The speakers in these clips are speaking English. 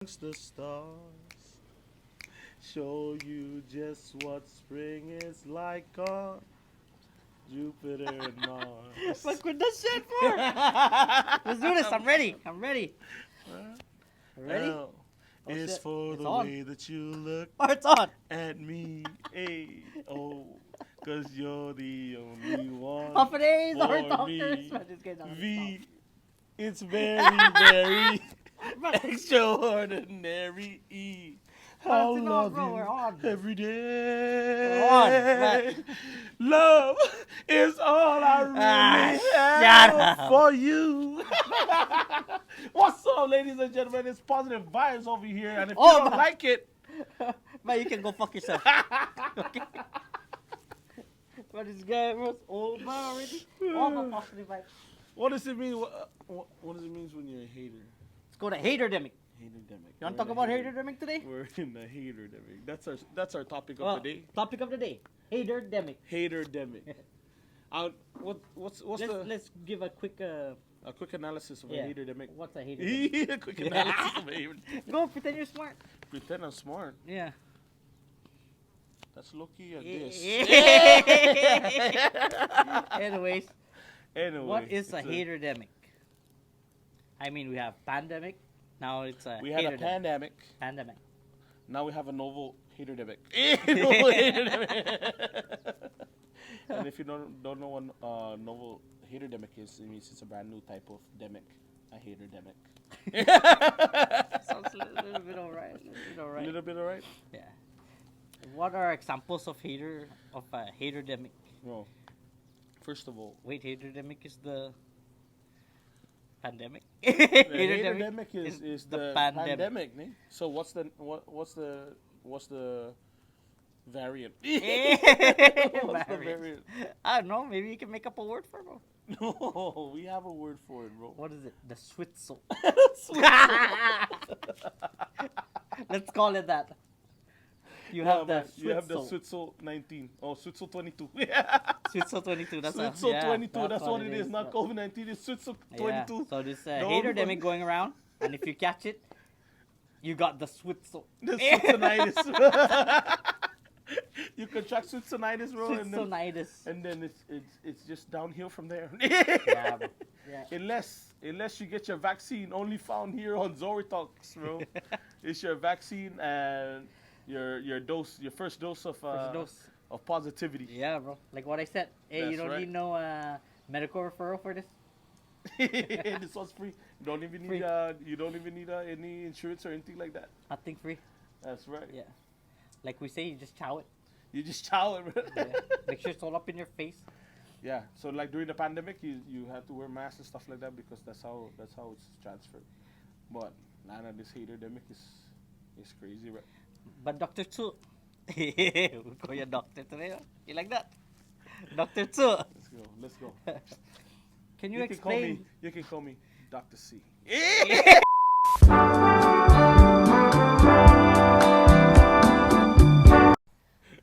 amongst the stars, show you just what spring is like on Jupiter and Mars. Fuck with that shit for. Let's do this. I'm ready. I'm ready. Ready? L is shit. for It's the on. way that you look Oh, it's on. at me. A O, cause you're the only one Puffin A's for or doctors. me. Man, this guy's not gonna V, it's very, very extraordinary. E, I'll it's on, love bro. you We're on. every day. We're on, man. Love is all I really shut have up. for you. What's up, ladies and gentlemen? It's positive vibes over here, and if you don't man. like it, Man, you can go fuck yourself. Okay. But this guy was old man already. All my positive vibes. what does it mean? What does it mean when you're a hater? Let's go to hater demic. Hater demic. You want to talk about hater demic today? We're in the hater demic. That's our topic of Well, the day. topic of the day. Hater demic. Hater demic. What's Let's give a quick a quick analysis of a hater demic? What's a hater demic? A quick analysis of a hater. Go pretend you're smart. Pretend I'm smart. Yeah. That's low-key a diss. Anyways, Anyway, what is a hater demic? I mean, we have pandemic. Now it's a We had a hater pandemic. pandemic. Now we have a novel hater demic. Novel hater demic. And if you don't know what novel hater demic is, it means it's a brand new type of demic. A hater demic. Sounds a little bit alright. A little bit alright? Yeah. What are examples of hater demic? Well, first of all, Wait, hater demic is the pandemic. the hater demic is the pandemic. Ne? So what's the variant? What's the variant? I don't know. Maybe you can make up a word for it, bro. No, we have a word for it, bro. What is it? The Switzel. Let's call it that. You have the Switzel 19. Oh, Switzel 22. Switzel 22. That's Switzel 22. That's what it is. Not COVID-19. It's Switzel 22. Yeah. So this Don't hater fuck- demic going around, and if you catch it, you got the Switzel. The Switzonitis. You contract Switzonitis, bro, Switsonitis. and then it's just downhill from there. Yeah, bro. Yeah. Unless you get your vaccine, only found here on Zori Talks, bro. It's your vaccine and your first dose of of positivity. Yeah, bro. Like what I said. Hey, That's you don't right. need no medical referral for this. This one's free. You don't even Free. need any insurance or anything like that. Nothing free. That's right. Yeah. Like we say, you just chow it. You just chow it, bro. Yeah. Make sure it's all up in your face. Yeah. So like during the pandemic, you had to wear masks and stuff like that because that's how it's transferred. But this hater demic is crazy, right? But Dr. Chu. We'll call you Doctor today. Huh? You like that? Dr. Chu. Let's go. Can you explain? You can call me Dr. C.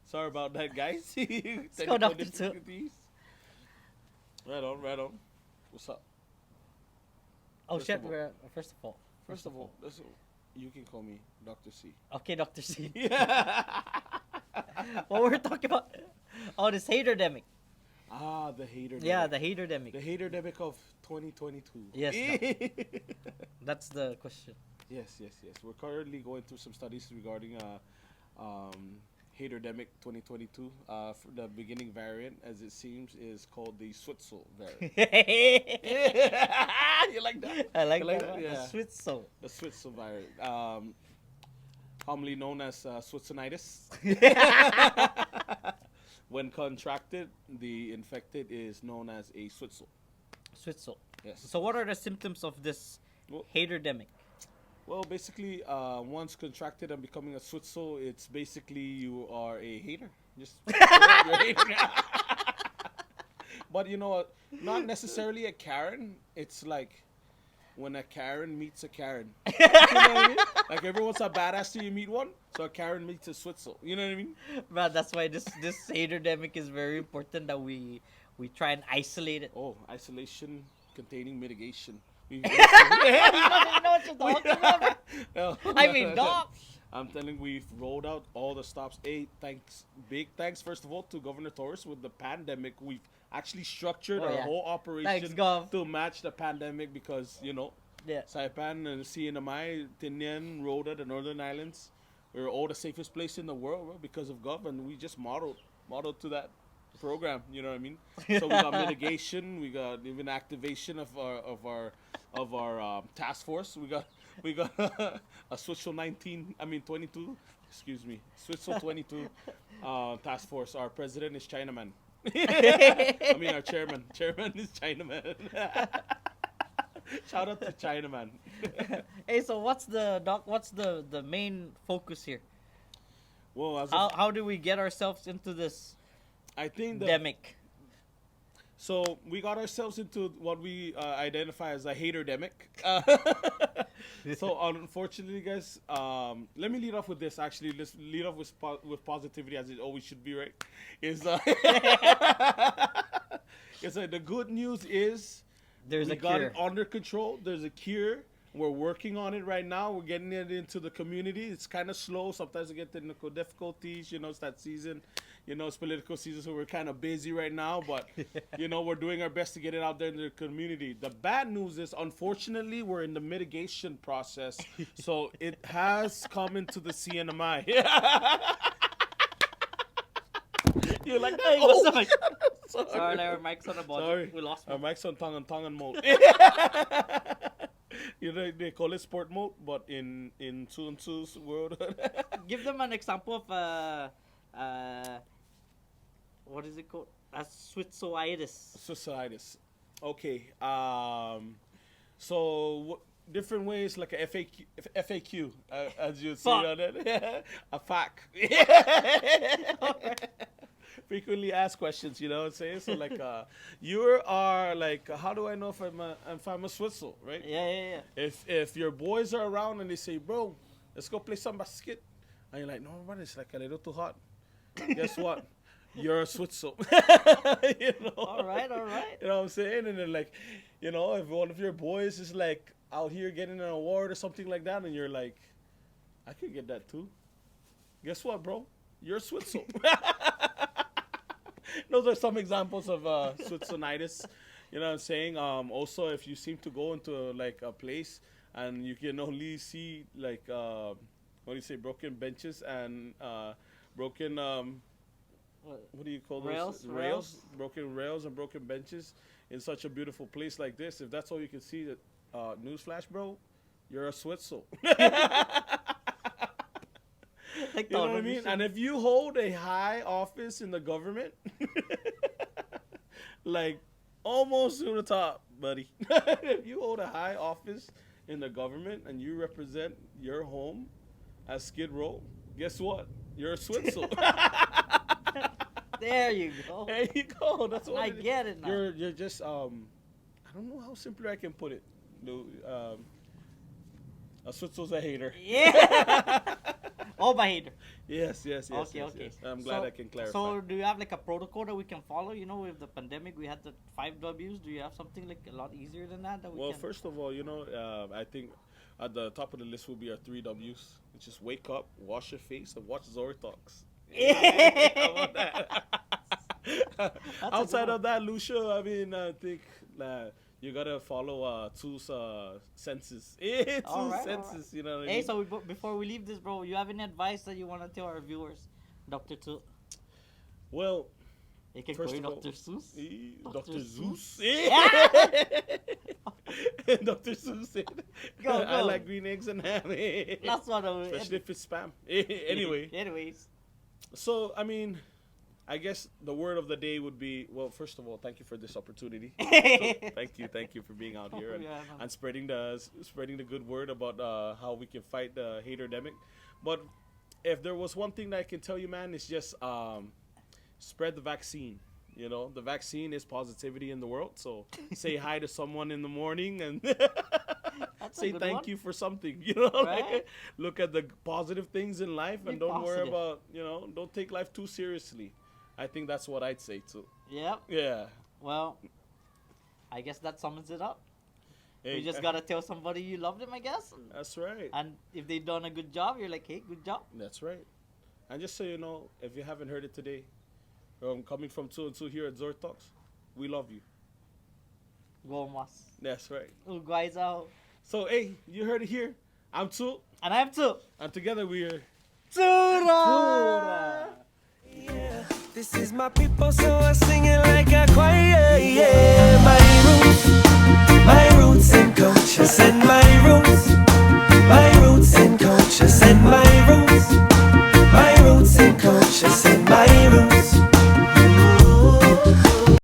Sorry about that, guys. Let's go, Dr. Chu. Right on. What's up? Oh First shit! of all- First of all, you can call me Dr. C. okay, Dr. C. Yeah. What we're talking about? Oh, this hater demic. The hater. Yeah, demic. the hater demic. The hater demic of 2022. Yes, That's the question. Yes. We're currently going through some studies regarding hater demic 2022. For the beginning variant, as it seems, is called the Switzel variant. You like that? I like You that. that? The Yeah. Switzel. The Switzel variant, commonly known as Switzonitis. When contracted, the infected is known as a Switzel. Switzel. Yes. So what are the symptoms of this Well- hater demic? Well, basically, once contracted and becoming a Switzel, it's basically you are a hater. Just you're a hater. But not necessarily a Karen. It's like when a Karen meets a Karen. You know what I mean? Like everyone's a badass till you meet one. So a Karen meets a Switzel. You know what I mean? Man, that's why this hater demic is very important that we try and isolate it. Oh, isolation containing mitigation. You don't even know what you're talking about. No. I mean, dog. I'm telling we've rolled out all the stops. Hey, big thanks first of all to Governor Torres with the pandemic. We've actually structured Oh, our yeah. whole operation Thanks, Gov. to match the pandemic because Yeah. Saipan and CNMI, Tinian, Rhoda, the Northern Islands, we're all the safest place in the world, bro, because of Gov, and we just modeled to that program. You know what I mean? So we got mitigation, we got even activation of our task force. We got a Switchel 22. Excuse me, Switchel 22 task force. Our president is Chinaman. I mean, our chairman. Chairman is Chinaman. Shout out to Chinaman. Hey, so what's the main focus here? Well, How do we get ourselves into this I think demic? so we got ourselves into what we identify as a hater demic. So unfortunately, guys, let me lead off with this. Actually, let's lead off with positivity, as it always should be, right? It's like the good news is There's we a got cure. it under control. There's a cure. We're working on it right now. We're getting it into the community. It's kind of slow. Sometimes we get technical difficulties. It's that season. It's political season, so we're kind of busy right now. But, we're doing our best to get it out there in the community. The bad news is, unfortunately, we're in the mitigation process. So it has come into the CNMI. You're like, Hey, oh, what's up? sorry. Sorry, our mic's on the bottom. Sorry. We lost Our one. mic's on tongue mode. They call it sport mode, but in Chu and Chu's world. Give them an example of what is it called? A Switzoitis. Societies. Okay. So different ways, like a FAQ, as you see Fuck. on it. A FAQ. Frequently asked questions, you know what I'm saying? So like, you are like, how do I know if I'm a Switzel, right? Yeah. If your boys are around and they say, bro, let's go play some basket, and you're like, no, man, it's like a little too hot. Guess what? You're a Switzel. All right. You know what I'm saying? And then like, if one of your boys is like out here getting an award or something like that, and you're like, I could get that too. Guess what, bro? You're a Switzel. Those are some examples of Switzonitis. You know what I'm saying? Also, if you seem to go into like a place and you can only see like what do you say, broken benches and broken what do you call those? Rails? Broken rails and broken benches in such a beautiful place like this. If that's all you can see, newsflash, bro, you're a Switzel. Like You know what I mean? And if you hold a high office in the government, like almost to the top, buddy. If you hold a high office in the government and you represent your home as Skid Row, guess what? You're a Switzel. There you go. There you go. That's what I it is. get it now. You're just I don't know how simpler I can put it. A Switzel's a hater. Yeah. Oh, my hater. Yes. Okay. Yes. I'm glad I can clarify. So, do you have like a protocol that we can follow? With the pandemic, we had the 5 Ws. Do you have something like a lot easier than that we Well, can? first of all, I think at the top of the list will be our 3 Ws. It's just wake up, wash your face, and watch Zori Talks. How about that? Outside of that, Lucia, I mean, I think you gotta follow Chu's senses. Chu's All right. senses, you know what I Hey, mean? so before we leave this, bro, you have any advice that you want to tell our viewers? Dr. Tu. Well, You can first call you of all, Dr. Seuss. Dr. Zeus. Yeah. Dr. Zeus said, Go. I like green eggs and ham. That's what Especially if it's spam. Anyway. Anyways. So, I mean, I guess the word of the day would be, well, first of all, thank you for this opportunity. So, thank you for being out here and spreading the good word about how we can fight the hater-demic. But if there was one thing that I can tell you, man, it's just spread the vaccine. The vaccine is positivity in the world. So say hi to someone in the morning and say thank you for something. Right? Like, look at the positive things in life and Be don't worry positive. about, don't take life too seriously. I think that's what I'd say too. Yep. Yeah. Well, I guess that sums it up. Hey, You just gotta tell somebody you love them, I guess. That's right. And if they done a good job, you're like, hey, good job. That's right. And just so you know, if you haven't heard it today, coming from Chu and Chu here at Zori Talks, we love you. Gomas. That's right. Guys out. So, hey, you heard it here. I'm Chu, And I have two. and together we are Tura! Yeah, this is my people, so I sing it like a choir. Yeah, my roots and cultures, and my roots and cultures, and my